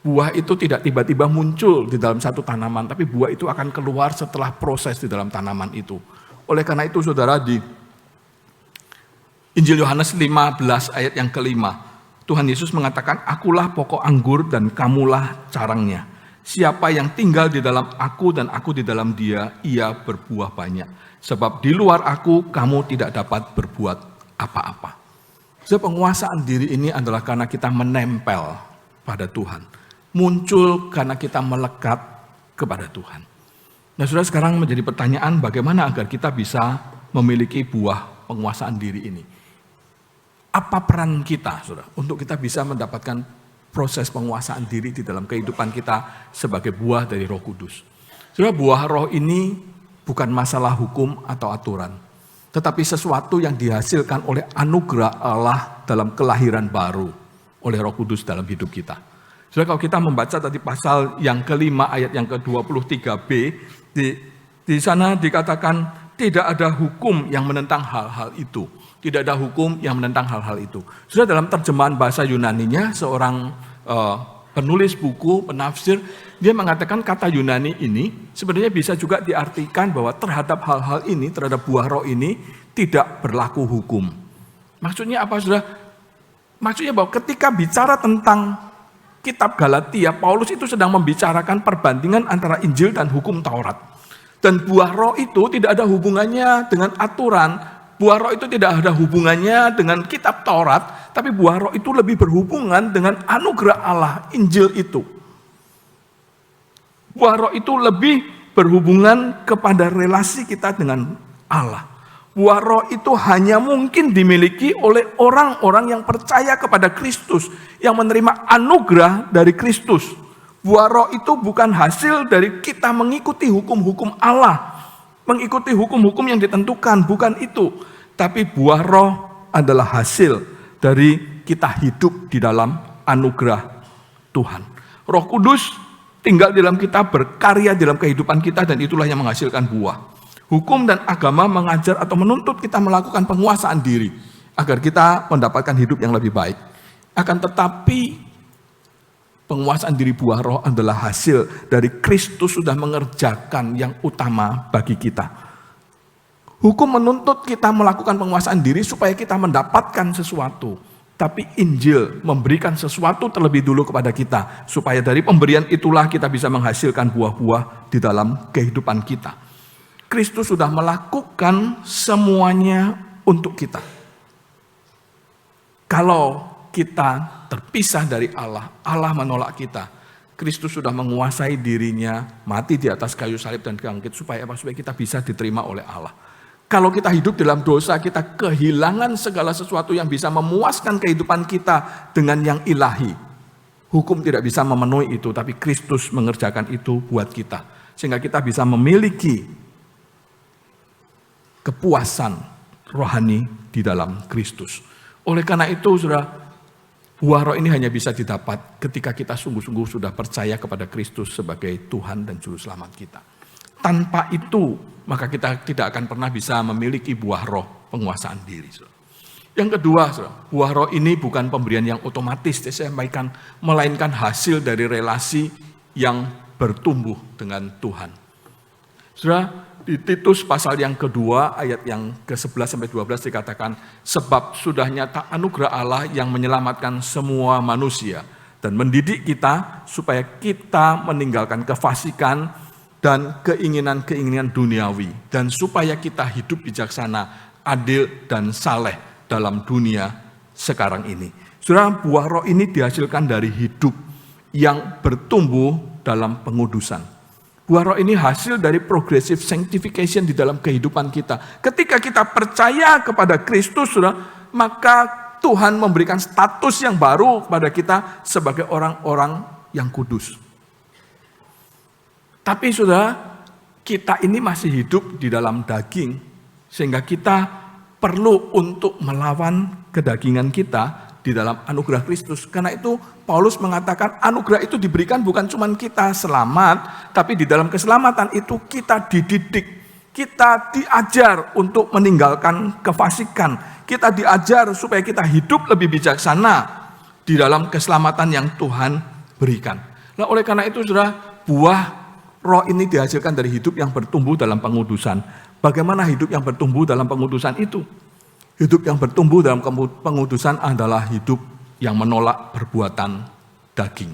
Buah itu tidak tiba-tiba muncul di dalam satu tanaman, tapi buah itu akan keluar setelah proses di dalam tanaman itu. Oleh karena itu saudara, di Injil Yohanes 15 ayat yang kelima, Tuhan Yesus mengatakan, "Akulah pokok anggur dan kamulah carangnya. Siapa yang tinggal di dalam aku dan aku di dalam dia, ia berbuah banyak. Sebab di luar aku, kamu tidak dapat berbuat apa-apa." Jadi penguasaan diri ini adalah karena kita menempel pada Tuhan. Muncul karena kita melekat kepada Tuhan. Nah, saudara, sekarang menjadi pertanyaan bagaimana agar kita bisa memiliki buah penguasaan diri ini. Apa peran kita, saudara, untuk kita bisa mendapatkan proses penguasaan diri di dalam kehidupan kita sebagai buah dari Roh Kudus. Saudara, buah roh ini bukan masalah hukum atau aturan, tetapi sesuatu yang dihasilkan oleh anugerah Allah dalam kelahiran baru oleh Roh Kudus dalam hidup kita. Saudara, kalau kita membaca tadi pasal yang kelima ayat yang ke-23b, di sana dikatakan tidak ada hukum yang menentang hal-hal itu. Tidak ada hukum yang menentang hal-hal itu. Sudah dalam terjemahan bahasa Yunaninya, seorang penulis buku, penafsir, dia mengatakan kata Yunani ini sebenarnya bisa juga diartikan bahwa terhadap hal-hal ini, terhadap buah roh ini, tidak berlaku hukum. Maksudnya apa, saudara? Maksudnya bahwa ketika bicara tentang kitab Galatia, Paulus itu sedang membicarakan perbandingan antara Injil dan hukum Taurat. Dan buah roh itu tidak ada hubungannya dengan aturan. Buah roh itu tidak ada hubungannya dengan kitab Taurat, tapi buah roh itu lebih berhubungan dengan anugerah Allah, Injil itu. Buah roh itu lebih berhubungan kepada relasi kita dengan Allah. Buah roh itu hanya mungkin dimiliki oleh orang-orang yang percaya kepada Kristus, yang menerima anugerah dari Kristus. Buah roh itu bukan hasil dari kita mengikuti hukum-hukum Allah, mengikuti hukum-hukum yang ditentukan, bukan itu. Tapi buah roh adalah hasil dari kita hidup di dalam anugerah Tuhan. Roh Kudus tinggal di dalam kita, berkarya dalam kehidupan kita, dan itulah yang menghasilkan buah. Hukum dan agama mengajar atau menuntut kita melakukan penguasaan diri agar kita mendapatkan hidup yang lebih baik. Akan tetapi penguasaan diri buah roh adalah hasil dari Kristus sudah mengerjakan yang utama bagi kita. Hukum menuntut kita melakukan penguasaan diri supaya kita mendapatkan sesuatu. Tapi Injil memberikan sesuatu terlebih dulu kepada kita. Supaya dari pemberian itulah kita bisa menghasilkan buah-buah di dalam kehidupan kita. Kristus sudah melakukan semuanya untuk kita. Kalau kita terpisah dari Allah, Allah menolak kita. Kristus sudah menguasai dirinya, mati di atas kayu salib dan bangkit supaya apa? Supaya kita bisa diterima oleh Allah. Kalau kita hidup dalam dosa, kita kehilangan segala sesuatu yang bisa memuaskan kehidupan kita dengan yang ilahi. Hukum tidak bisa memenuhi itu, tapi Kristus mengerjakan itu buat kita. Sehingga kita bisa memiliki kepuasan rohani di dalam Kristus. Oleh karena itu, saudara, buah roh ini hanya bisa didapat ketika kita sungguh-sungguh sudah percaya kepada Kristus sebagai Tuhan dan Juru Selamat kita. Tanpa itu, maka kita tidak akan pernah bisa memiliki buah roh penguasaan diri. Yang kedua, buah roh ini bukan pemberian yang otomatis disampaikan, melainkan hasil dari relasi yang bertumbuh dengan Tuhan. Saudara, di Titus pasal yang kedua ayat yang ke-11 sampai 12 dikatakan, sebab sudah nyata anugerah Allah yang menyelamatkan semua manusia dan mendidik kita supaya kita meninggalkan kefasikan dan keinginan-keinginan duniawi, dan supaya kita hidup bijaksana, adil dan saleh dalam dunia sekarang ini. Saudara, buah roh ini dihasilkan dari hidup yang bertumbuh dalam pengudusan. Buah roh ini hasil dari progressive sanctification di dalam kehidupan kita. Ketika kita percaya kepada Kristus, saudara, maka Tuhan memberikan status yang baru kepada kita sebagai orang-orang yang kudus. Tapi saudara, kita ini masih hidup di dalam daging, sehingga kita perlu untuk melawan kedagingan kita di dalam anugerah Kristus. Karena itu Paulus mengatakan anugerah itu diberikan bukan cuma kita selamat, tapi di dalam keselamatan itu kita dididik, kita diajar untuk meninggalkan kefasikan, kita diajar supaya kita hidup lebih bijaksana di dalam keselamatan yang Tuhan berikan. Nah, oleh karena itu saudara, buah roh ini dihasilkan dari hidup yang bertumbuh dalam pengudusan. Bagaimana hidup yang bertumbuh dalam pengudusan itu? Hidup yang bertumbuh dalam pengudusan adalah hidup yang menolak perbuatan daging.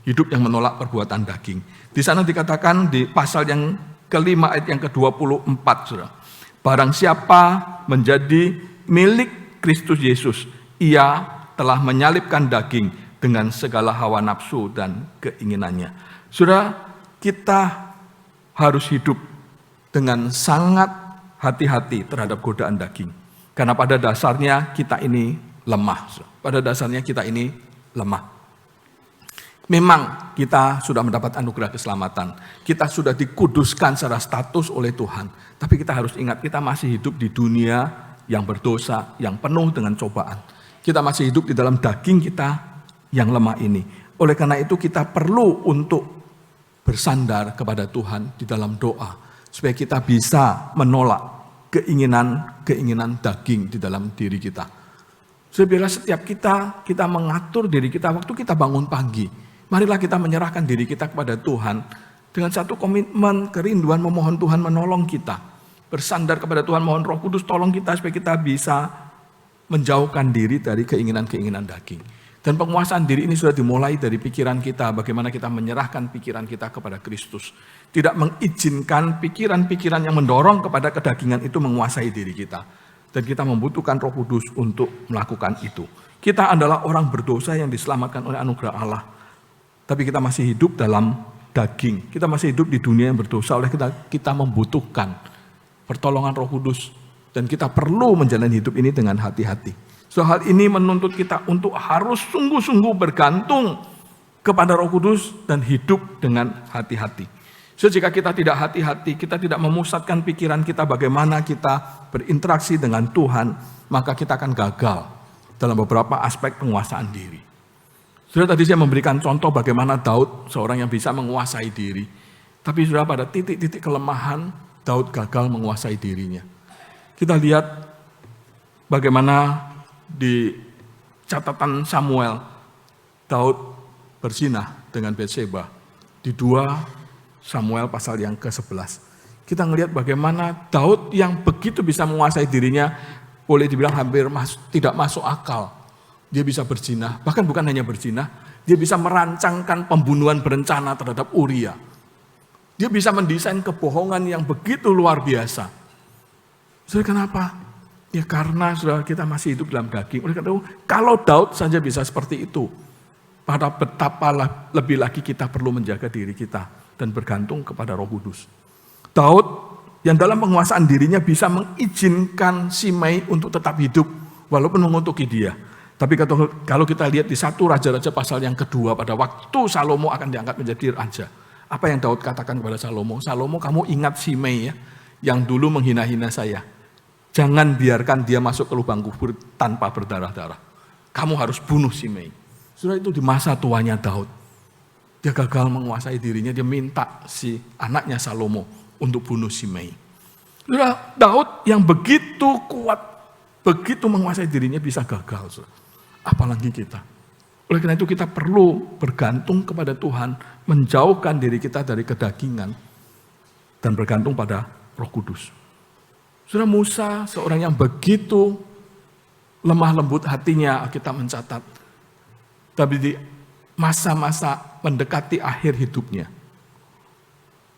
Hidup yang menolak perbuatan daging. Di sana dikatakan di pasal yang kelima ayat yang ke-24, saudara. Barang siapa menjadi milik Kristus Yesus, ia telah menyalibkan daging dengan segala hawa nafsu dan keinginannya. Saudara, kita harus hidup dengan sangat hati-hati terhadap godaan daging. Karena pada dasarnya kita ini lemah. Pada dasarnya kita ini lemah. Memang kita sudah mendapat anugerah keselamatan. Kita sudah dikuduskan secara status oleh Tuhan. Tapi kita harus ingat, kita masih hidup di dunia yang berdosa, yang penuh dengan cobaan. Kita masih hidup di dalam daging kita yang lemah ini. Oleh karena itu kita perlu untuk bersandar kepada Tuhan di dalam doa. Supaya kita bisa menolak keinginan daging di dalam diri kita. Biarlah setiap kita mengatur diri kita waktu kita bangun pagi. Marilah kita menyerahkan diri kita kepada Tuhan dengan satu komitmen, kerinduan memohon Tuhan menolong kita. Bersandar kepada Tuhan, mohon Roh Kudus tolong kita supaya kita bisa menjauhkan diri dari keinginan-keinginan daging. Dan penguasaan diri ini sudah dimulai dari pikiran kita, bagaimana kita menyerahkan pikiran kita kepada Kristus. Tidak mengizinkan pikiran-pikiran yang mendorong kepada kedagingan itu menguasai diri kita. Dan kita membutuhkan Roh Kudus untuk melakukan itu. Kita adalah orang berdosa yang diselamatkan oleh anugerah Allah. Tapi kita masih hidup dalam daging. Kita masih hidup di dunia yang berdosa, oleh kita membutuhkan pertolongan Roh Kudus. Dan kita perlu menjalani hidup ini dengan hati-hati. Hal ini menuntut kita untuk harus sungguh-sungguh bergantung kepada Roh Kudus dan hidup dengan hati-hati. Jika kita tidak hati-hati, kita tidak memusatkan pikiran kita bagaimana kita berinteraksi dengan Tuhan, maka kita akan gagal dalam beberapa aspek penguasaan diri. Sudah tadi saya memberikan contoh bagaimana Daud, seorang yang bisa menguasai diri. Tapi sudah pada titik-titik kelemahan, Daud gagal menguasai dirinya. Kita lihat bagaimana di catatan Samuel, Daud berzinah dengan Batseba. Di 2 Samuel pasal yang ke-11. Kita ngelihat bagaimana Daud yang begitu bisa menguasai dirinya, boleh dibilang hampir tidak masuk akal. Dia bisa berzinah, bahkan bukan hanya berzinah, dia bisa merancangkan pembunuhan berencana terhadap Uria. Dia bisa mendesain kebohongan yang begitu luar biasa. Saudara, kenapa? Ya karena saudara kita masih hidup dalam daging. Oleh karena itu, kalau Daud saja bisa seperti itu, pada betapa lebih lagi kita perlu menjaga diri kita dan bergantung kepada Roh Kudus. Daud yang dalam penguasaan dirinya bisa mengizinkan Simei untuk tetap hidup walaupun mengutuki dia. Tapi kalau kita lihat di 1 Raja-Raja pasal yang kedua, pada waktu Salomo akan diangkat menjadi raja, apa yang Daud katakan kepada Salomo? Salomo, kamu ingat Simei ya, yang dulu menghina-hina saya. Jangan biarkan dia masuk ke lubang kubur tanpa berdarah-darah. Kamu harus bunuh Simei. Sudah itu di masa tuanya Daud. Dia gagal menguasai dirinya, dia minta si anaknya Salomo untuk bunuh Simei. Sudah Daud yang begitu kuat Begitu menguasai dirinya bisa gagal. Apalagi kita. Oleh karena itu kita perlu bergantung kepada Tuhan, menjauhkan diri kita dari kedagingan, dan bergantung pada Roh Kudus. Saudara, Musa seorang yang begitu lemah lembut hatinya, kita mencatat. Tapi di masa-masa mendekati akhir hidupnya,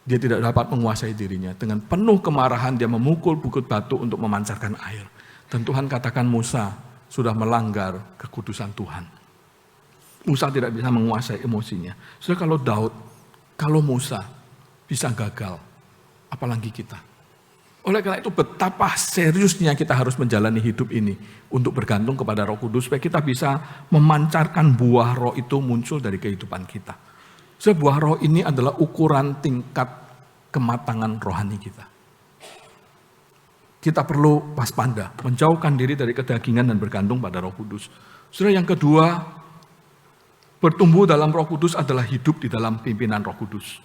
dia tidak dapat menguasai dirinya. Dengan penuh kemarahan dia memukul bukit batu untuk memancarkan air. Dan Tuhan katakan Musa sudah melanggar kekudusan Tuhan. Musa tidak bisa menguasai emosinya. Saudara, kalau Daud, kalau Musa bisa gagal, apalagi kita. Oleh karena itu betapa seriusnya kita harus menjalani hidup ini untuk bergantung kepada Roh Kudus supaya kita bisa memancarkan buah roh itu muncul dari kehidupan kita. Sebuah roh ini adalah ukuran tingkat kematangan rohani kita. Kita perlu waspada, menjauhkan diri dari kedagingan dan bergantung pada Roh Kudus. Saudara, yang kedua, bertumbuh dalam Roh Kudus adalah hidup di dalam pimpinan Roh Kudus.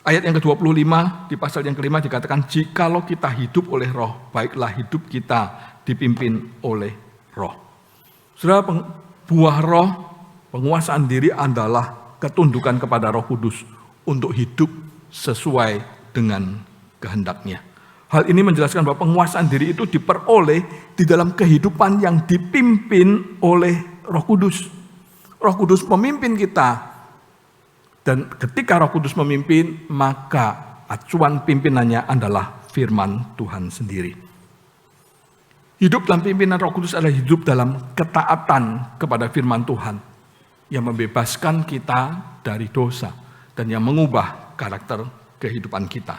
Ayat yang ke-25 di pasal yang kelima dikatakan, jikalau kita hidup oleh roh, baiklah hidup kita dipimpin oleh roh. Saudara, buah roh, penguasaan diri adalah ketundukan kepada Roh Kudus untuk hidup sesuai dengan kehendaknya. Hal ini menjelaskan bahwa penguasaan diri itu diperoleh di dalam kehidupan yang dipimpin oleh Roh Kudus. Roh Kudus memimpin kita. Dan ketika Roh Kudus memimpin, maka acuan pimpinannya adalah firman Tuhan sendiri. Hidup dalam pimpinan Roh Kudus adalah hidup dalam ketaatan kepada firman Tuhan yang membebaskan kita dari dosa dan yang mengubah karakter kehidupan kita.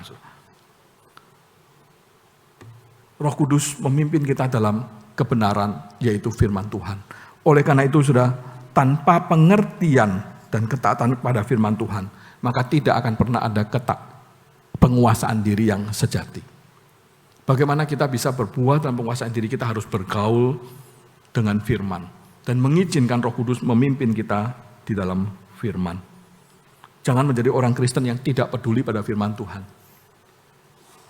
Roh Kudus memimpin kita dalam kebenaran, yaitu firman Tuhan. Oleh karena itu, sudah tanpa pengertian dan ketaatan kepada firman Tuhan, maka tidak akan pernah ada penguasaan diri yang sejati. Bagaimana kita bisa berbuah dalam penguasaan diri? Kita harus bergaul dengan firman dan mengizinkan Roh Kudus memimpin kita di dalam firman. Jangan menjadi orang Kristen yang tidak peduli pada firman Tuhan.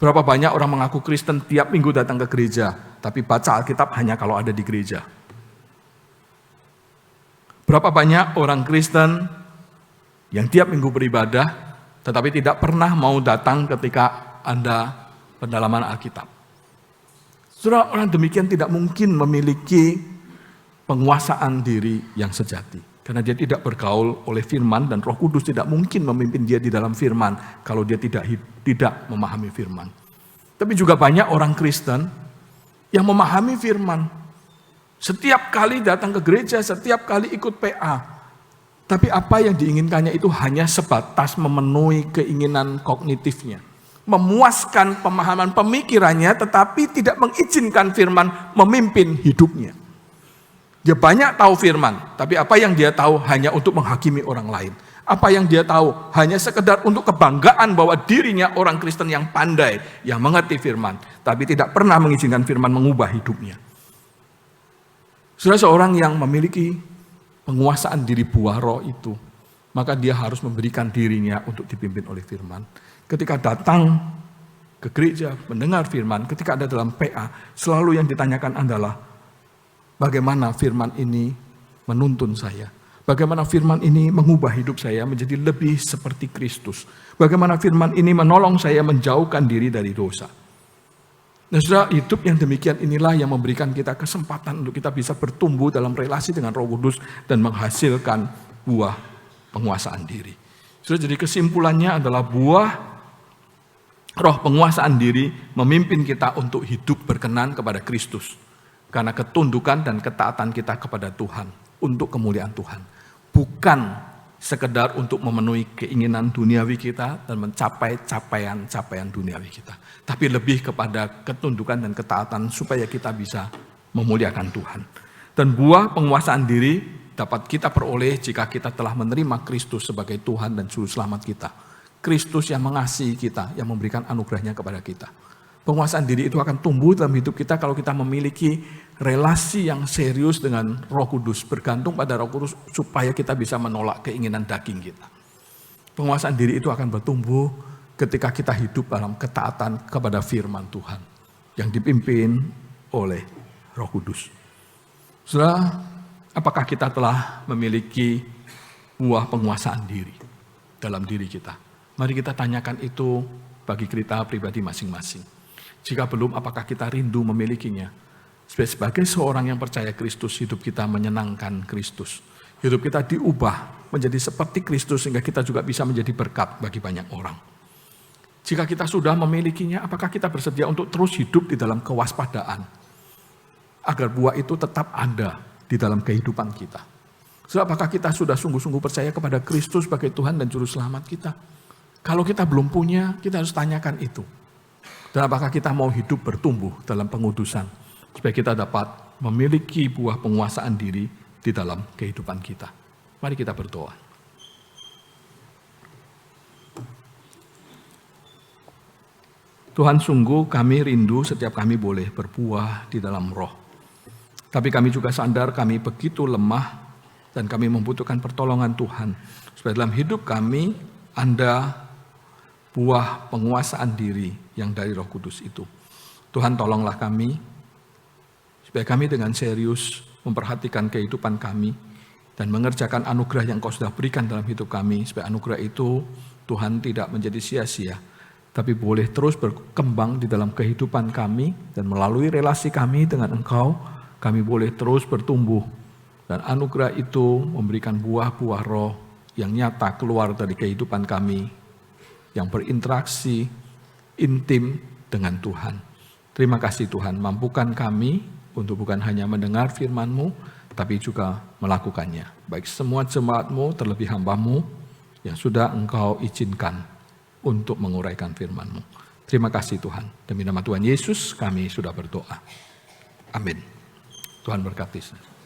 Berapa banyak orang mengaku Kristen tiap minggu datang ke gereja, tapi baca Alkitab hanya kalau ada di gereja. Berapa banyak orang Kristen yang tiap minggu beribadah, tetapi tidak pernah mau datang ketika ada pendalaman Alkitab. Saudara, orang demikian tidak mungkin memiliki penguasaan diri yang sejati. Karena dia tidak bergaul oleh firman dan Roh Kudus tidak mungkin memimpin dia di dalam firman kalau dia tidak memahami firman. Tapi juga banyak orang Kristen yang memahami firman. Setiap kali datang ke gereja, setiap kali ikut PA. Tapi apa yang diinginkannya itu hanya sebatas memenuhi keinginan kognitifnya. Memuaskan pemahaman pemikirannya, tetapi tidak mengizinkan firman memimpin hidupnya. Dia banyak tahu firman, tapi apa yang dia tahu hanya untuk menghakimi orang lain. Apa yang dia tahu hanya sekedar untuk kebanggaan bahwa dirinya orang Kristen yang pandai, yang mengerti firman. Tapi tidak pernah mengizinkan firman mengubah hidupnya. Saudara, seorang yang memiliki penguasaan diri buah roh itu, maka dia harus memberikan dirinya untuk dipimpin oleh firman. Ketika datang ke gereja, mendengar firman, ketika ada dalam PA, selalu yang ditanyakan adalah, bagaimana firman ini menuntun saya? Bagaimana firman ini mengubah hidup saya menjadi lebih seperti Kristus? Bagaimana firman ini menolong saya menjauhkan diri dari dosa? Nah, saudara, hidup yang demikian inilah yang memberikan kita kesempatan untuk kita bisa bertumbuh dalam relasi dengan Roh Kudus dan menghasilkan buah penguasaan diri. Saudara, jadi kesimpulannya adalah buah roh penguasaan diri memimpin kita untuk hidup berkenan kepada Kristus. Karena ketundukan dan ketaatan kita kepada Tuhan untuk kemuliaan Tuhan. Bukan sekedar untuk memenuhi keinginan duniawi kita dan mencapai capaian duniawi kita. Tapi lebih kepada ketundukan dan ketaatan supaya kita bisa memuliakan Tuhan. Dan buah penguasaan diri dapat kita peroleh jika kita telah menerima Kristus sebagai Tuhan dan Juru Selamat kita. Kristus yang mengasihi kita, yang memberikan anugerahnya kepada kita. Penguasaan diri itu akan tumbuh dalam hidup kita kalau kita memiliki relasi yang serius dengan Roh Kudus, bergantung pada Roh Kudus supaya kita bisa menolak keinginan daging kita. Penguasaan diri itu akan bertumbuh ketika kita hidup dalam ketaatan kepada firman Tuhan. yang dipimpin oleh Roh Kudus. Saudara, apakah kita telah memiliki buah penguasaan diri dalam diri kita? Mari kita tanyakan itu bagi kita pribadi masing-masing. Jika belum, apakah kita rindu memilikinya? Sebagai seorang yang percaya Kristus, hidup kita menyenangkan Kristus. Hidup kita diubah menjadi seperti Kristus sehingga kita juga bisa menjadi berkat bagi banyak orang. Jika kita sudah memilikinya, apakah kita bersedia untuk terus hidup di dalam kewaspadaan? Agar buah itu tetap ada di dalam kehidupan kita. So, apakah kita sudah sungguh-sungguh percaya kepada Kristus sebagai Tuhan dan Juru Selamat kita? Kalau kita belum punya, kita harus tanyakan itu. Dan apakah kita mau hidup bertumbuh dalam pengudusan? Supaya kita dapat memiliki buah penguasaan diri di dalam kehidupan kita. Mari kita berdoa. Tuhan, sungguh kami rindu setiap kami boleh berbuah di dalam roh. Tapi kami juga sadar kami begitu lemah dan kami membutuhkan pertolongan Tuhan. Supaya dalam hidup kami ada buah penguasaan diri yang dari Roh Kudus itu. Tuhan, tolonglah kami supaya kami dengan serius memperhatikan kehidupan kami dan mengerjakan anugerah yang Kau sudah berikan dalam hidup kami. Supaya anugerah itu Tuhan tidak menjadi sia-sia, tapi boleh terus berkembang di dalam kehidupan kami dan melalui relasi kami dengan Engkau, kami boleh terus bertumbuh. Dan anugerah itu memberikan buah-buah roh yang nyata keluar dari kehidupan kami, yang berinteraksi intim dengan Tuhan. Terima kasih Tuhan, mampukan kami untuk bukan hanya mendengar firman-Mu, tapi juga melakukannya. Baik semua jemaat-Mu, terlebih hamba-Mu yang sudah Engkau izinkan untuk menguraikan firman-Mu. Terima kasih Tuhan. Demi nama Tuhan Yesus kami sudah berdoa. Amin. Tuhan berkati.